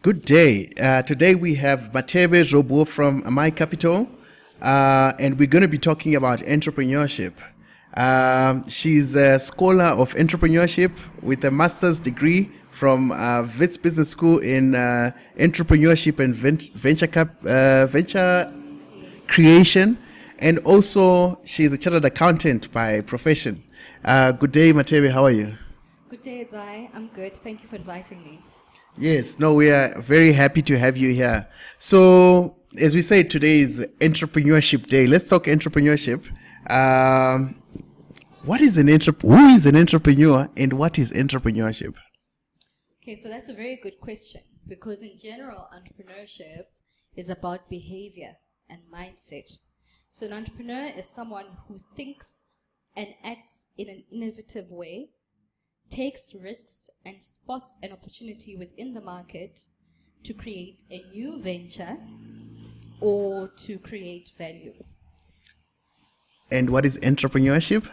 Good day. Today we have Mmathebe Zvobwo from Amai Capital, and we're going to be talking about entrepreneurship. She's a scholar of entrepreneurship with a master's degree from Wits Business School in entrepreneurship and venture creation, and also she's a chartered accountant by profession. Good day, Mmathebe. How are you? Good day, Zai. I'm good. Thank you for inviting me. Yes, no, we are very happy to have you here. So, as we say, today is Entrepreneurship Day. Let's talk entrepreneurship. Who is an entrepreneur, and what is entrepreneurship? Okay, so that's a very good question, because in general, entrepreneurship is about behavior and mindset. So an entrepreneur is someone who thinks and acts in an innovative way, takes risks, and spots an opportunity within the market to create a new venture or to create value. And what is entrepreneurship?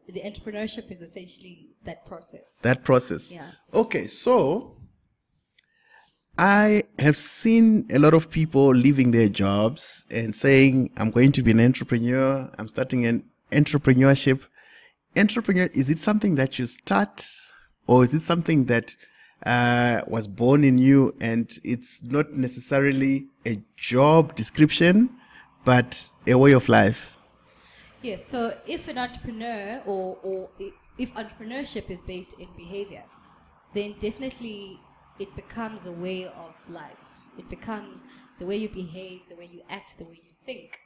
The entrepreneurship is essentially that process. That process. Yeah. Okay, so I have seen a lot of people leaving their jobs and saying, I'm going to be an entrepreneur, I'm starting an entrepreneurship. Entrepreneur, is it something that you start, or is it something that was born in you and it's not necessarily a job description, but a way of life? Yes, so if an entrepreneur or if entrepreneurship is based in behavior, then definitely it becomes a way of life. It becomes the way you behave, the way you act, the way you think.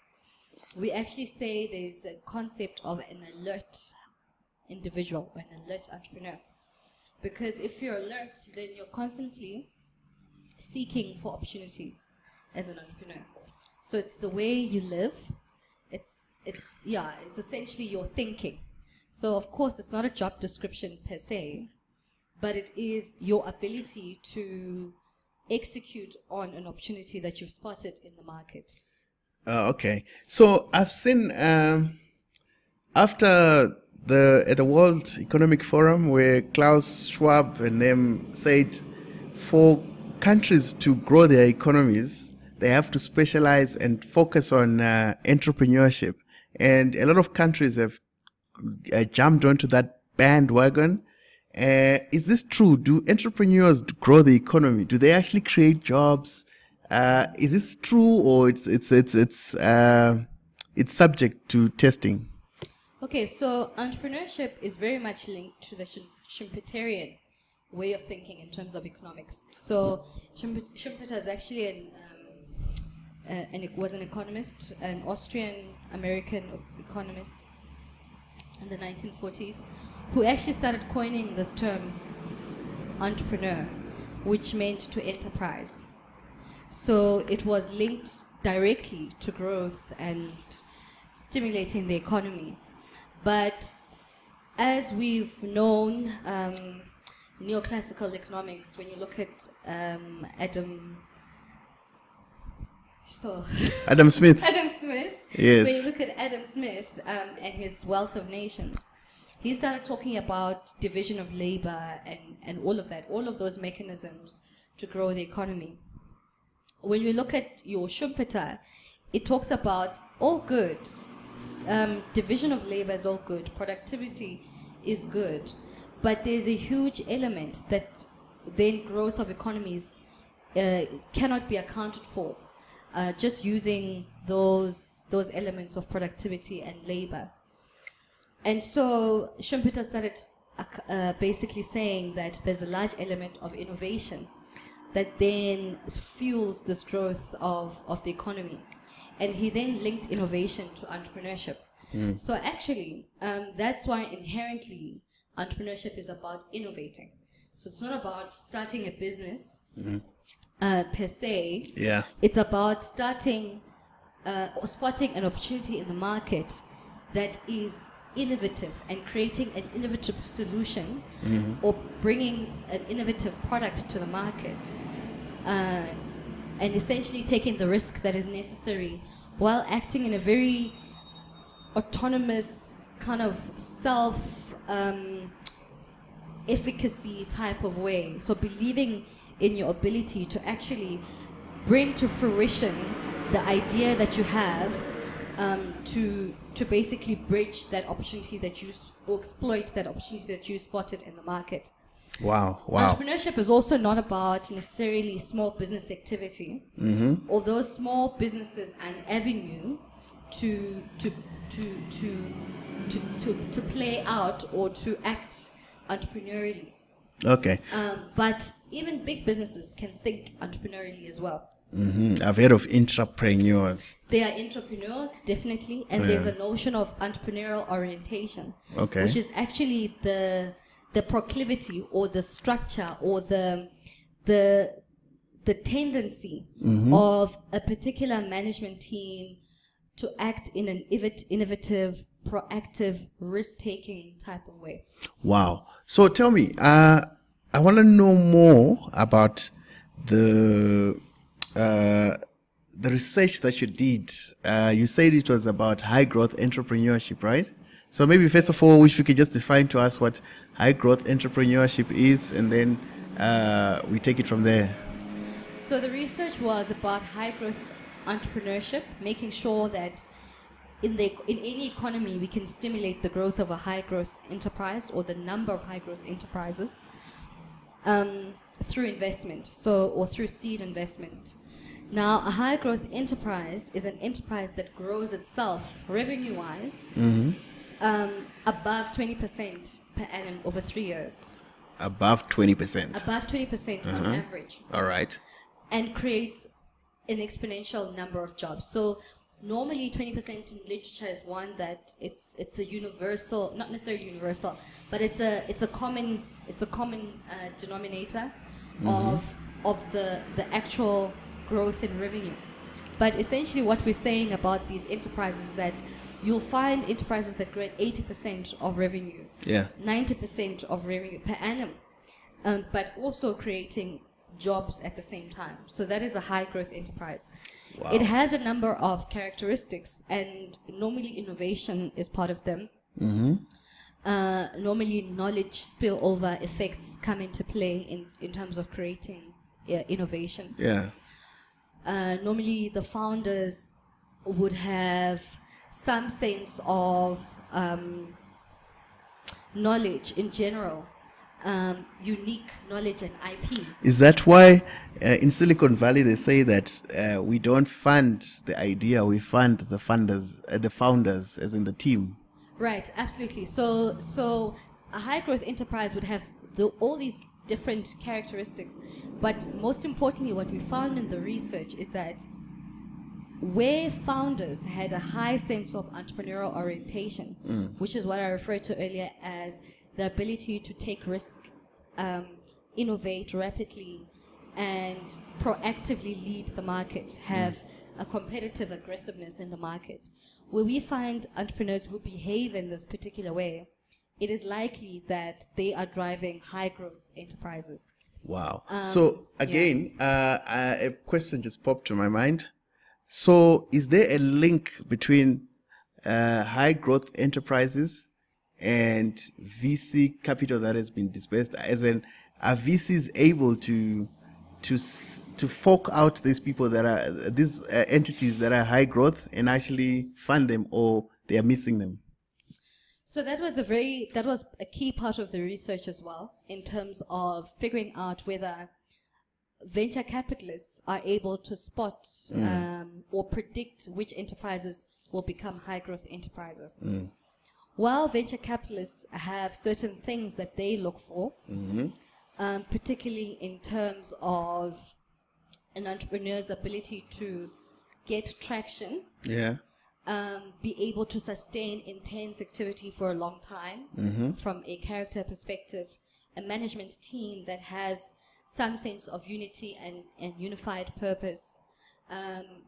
We actually say there's a concept of an alert individual or an alert entrepreneur. Because if you're alert, then you're constantly seeking for opportunities as an entrepreneur. So it's the way you live. It's essentially your thinking. So of course it's not a job description per se, but it is your ability to execute on an opportunity that you've spotted in the market. Okay. So I've seen after at the World Economic Forum, where Klaus Schwab and them said for countries to grow their economies, they have to specialize and focus on entrepreneurship. And a lot of countries have jumped onto that bandwagon. Is this true? Do entrepreneurs grow the economy? Do they actually create jobs? Is this true, or it's subject to testing? Okay, so entrepreneurship is very much linked to the Schumpeterian way of thinking in terms of economics. So Schumpeter is actually was an economist, an Austrian-American economist in the 1940s, who actually started coining this term entrepreneur, which meant to enterprise. So it was linked directly to growth and stimulating the economy. But as we've known, neoclassical economics, when you look at Adam Smith. Adam Smith. Yes. When you look at Adam Smith and his Wealth of Nations, he started talking about division of labor and all of that, all of those mechanisms to grow the economy. When we look at your Schumpeter, it talks about all good. Division of labor is all good. Productivity is good. But there's a huge element that then growth of economies cannot be accounted for just using those elements of productivity and labor. And so Schumpeter started basically saying that there's a large element of innovation that then fuels this growth of the economy. And he then linked innovation to entrepreneurship. So actually, that's why inherently entrepreneurship is about innovating. So it's not about starting a business per se. Yeah. It's about starting or spotting an opportunity in the market that is innovative and creating an innovative solution or bringing an innovative product to the market and essentially taking the risk that is necessary while acting in a very autonomous kind of self efficacy type of way. So believing in your ability to actually bring to fruition the idea that you have, to basically bridge that opportunity that you or exploit that opportunity that you spotted in the market. Wow. Entrepreneurship is also not about necessarily small business activity, although small businesses are an avenue to play out or to act entrepreneurially. Okay. But even big businesses can think entrepreneurially as well. I've heard of entrepreneurs. They are entrepreneurs, definitely, and there's a notion of entrepreneurial orientation, which is actually the proclivity or the structure or the tendency of a particular management team to act in an innovative, proactive, risk-taking type of way. Wow. So tell me, I want to know more about the research that you did. You said it was about high growth entrepreneurship, right? So maybe first of all, if you could just define to us what high growth entrepreneurship is, and then we take it from there. So the research was about high growth entrepreneurship, making sure that in any economy we can stimulate the growth of a high growth enterprise or the number of high growth enterprises through investment, or through seed investment. Now, a high growth enterprise is an enterprise that grows itself revenue wise above 20% per annum over 3 years. Above 20%. Above 20% on average. All right. And creates an exponential number of jobs. So normally 20% in literature is one that it's a universal, not necessarily universal, but it's a common denominator of the actual growth in revenue. But essentially what we're saying about these enterprises is that you'll find enterprises that grow at 80% of revenue, 90% of revenue per annum, but also creating jobs at the same time. So that is a high growth enterprise. Wow. It has a number of characteristics, and normally innovation is part of them. Normally knowledge spillover effects come into play in terms of creating innovation. Normally the founders would have some sense of knowledge in general, unique knowledge and IP. Is that why in Silicon Valley they say that we don't fund the idea, we fund the founders, as in the team? Right, absolutely. So a high growth enterprise would have all these different characteristics, but most importantly what we found in the research is that where founders had a high sense of entrepreneurial orientation, which is what I referred to earlier as the ability to take risk, innovate rapidly, and proactively lead the market, have a competitive aggressiveness in the market. Where we find entrepreneurs who behave in this particular way, it is likely that they are driving high growth enterprises. Wow. So again, a question just popped to my mind. So is there a link between high growth enterprises and VC capital that has been dispersed? As in, are VCs able to fork out these people that are these entities that are high growth and actually fund them, or they are missing them? So that was a key part of the research as well, in terms of figuring out whether venture capitalists are able to spot or predict which enterprises will become high growth enterprises. While venture capitalists have certain things that they look for, particularly in terms of an entrepreneur's ability to get traction, be able to sustain intense activity for a long time, from a character perspective, a management team that has some sense of unity and unified purpose, some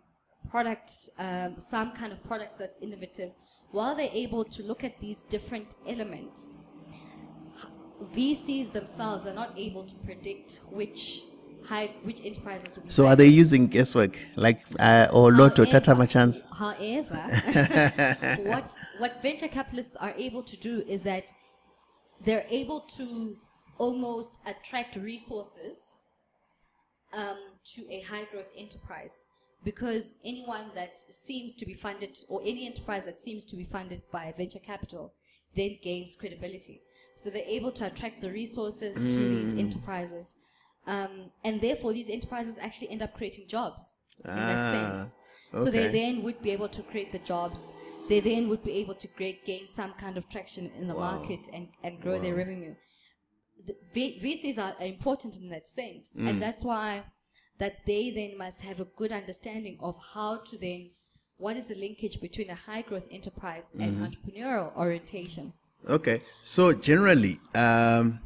kind of product that's innovative. While they're able to look at these different elements, VCs themselves are not able to predict which enterprises will be. So are they using guesswork, like or Lotto, Tata Machans? However, what venture capitalists are able to do is that they're able to almost attract resources to a high growth enterprise, because anyone that seems to be funded, or any enterprise that seems to be funded by venture capital, then gains credibility. So they're able to attract the resources to these enterprises. And therefore, these enterprises actually end up creating jobs in that sense. Okay. So they then would be able to create the jobs. They then would be able to gain some kind of traction in the market and grow their revenue. The VCs are important in that sense. And that's why that they then must have a good understanding of how to then, what is the linkage between a high growth enterprise and entrepreneurial orientation. Okay. So generally, at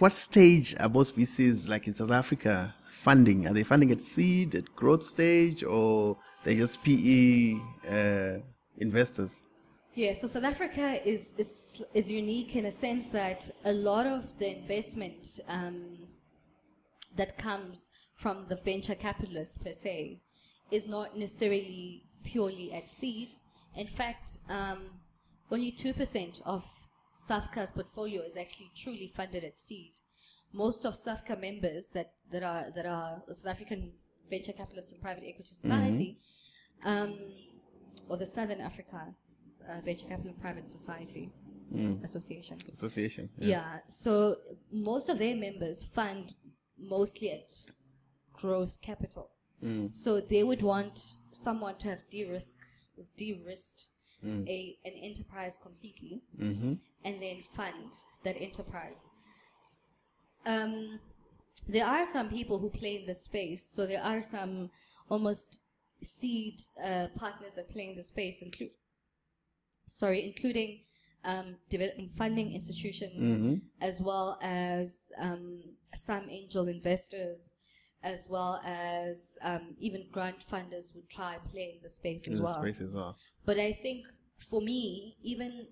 what stage are most VCs, like in South Africa, funding? Are they funding at seed, at growth stage, or they're just PE investors? Yeah, so South Africa is unique in a sense that a lot of the investment that comes from the venture capitalists per se is not necessarily purely at seed. In fact, only 2% of SAFCA's portfolio is actually truly funded at seed. Most of SAFCA members that are South African Venture Capitalist and Private Equity Society, or the Southern Africa Venture Capital and Private Society Association. Yeah. So most of their members fund mostly at growth capital. So they would want someone to have de-risked an enterprise completely, and then fund that enterprise. There are some people who play in this space. So there are some almost seed partners that play in the space, including development funding institutions, as well as some angel investors, as well as even grant funders would try play in the space as well. But I think for me, even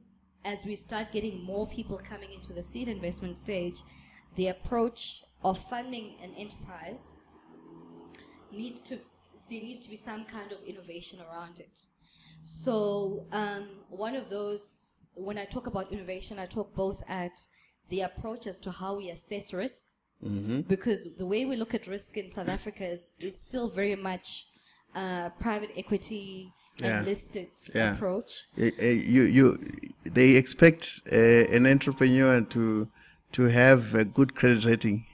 as we start getting more people coming into the seed investment stage, the approach of funding an enterprise needs to be some kind of innovation around it. So one of those, when I talk about innovation, I talk both at the approach as to how we assess risk, because the way we look at risk in South Africa is still very much private equity and listed approach. They expect an entrepreneur to have a good credit rating.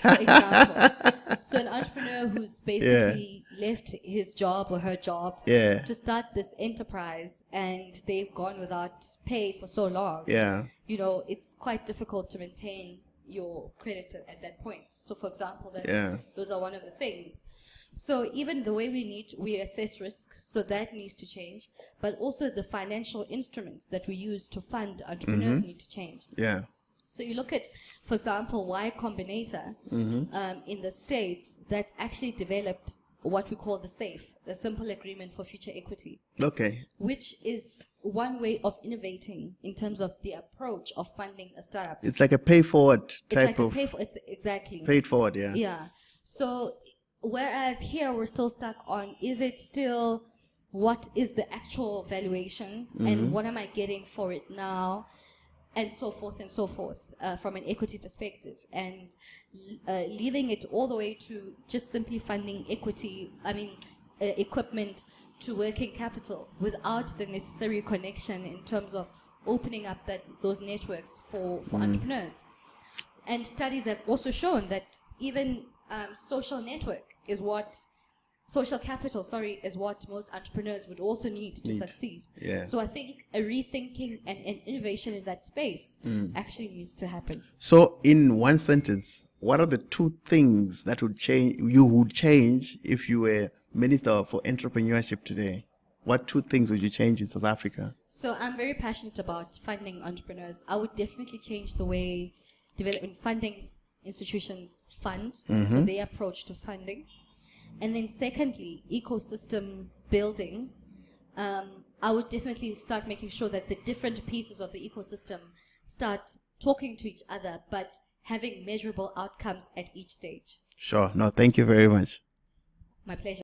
For example, so an entrepreneur who's basically left his job or her job to start this enterprise, and they've gone without pay for so long. You know, it's quite difficult to maintain your credit at that point. So, for example, those are one of the things. So even the way we assess risk, so that needs to change, but also the financial instruments that we use to fund entrepreneurs need to change. So you look at, for example, Y Combinator in the States, that's actually developed what we call the SAFE, the Simple Agreement for Future Equity. Which is one way of innovating in terms of the approach of funding a startup. It's like a pay forward type of. Exactly. Paid forward, yeah. So whereas here we're still stuck on, is it still, what is the actual valuation and what am I getting for it now? And so forth and so forth, from an equity perspective, and leaving it all the way to just simply funding equipment to working capital without the necessary connection in terms of opening up those networks for entrepreneurs. And studies have also shown that even social capital is what most entrepreneurs would also need to succeed. So I think a rethinking and innovation in that space actually needs to happen. So in one sentence, what are the two things that you would change if you were Minister for Entrepreneurship today? What two things would you change in South Africa? So I'm very passionate about funding entrepreneurs. I would definitely change the way development funding institutions fund, so their approach to funding. And then secondly, ecosystem building. I would definitely start making sure that the different pieces of the ecosystem start talking to each other, but having measurable outcomes at each stage. Sure. No, thank you very much. My pleasure.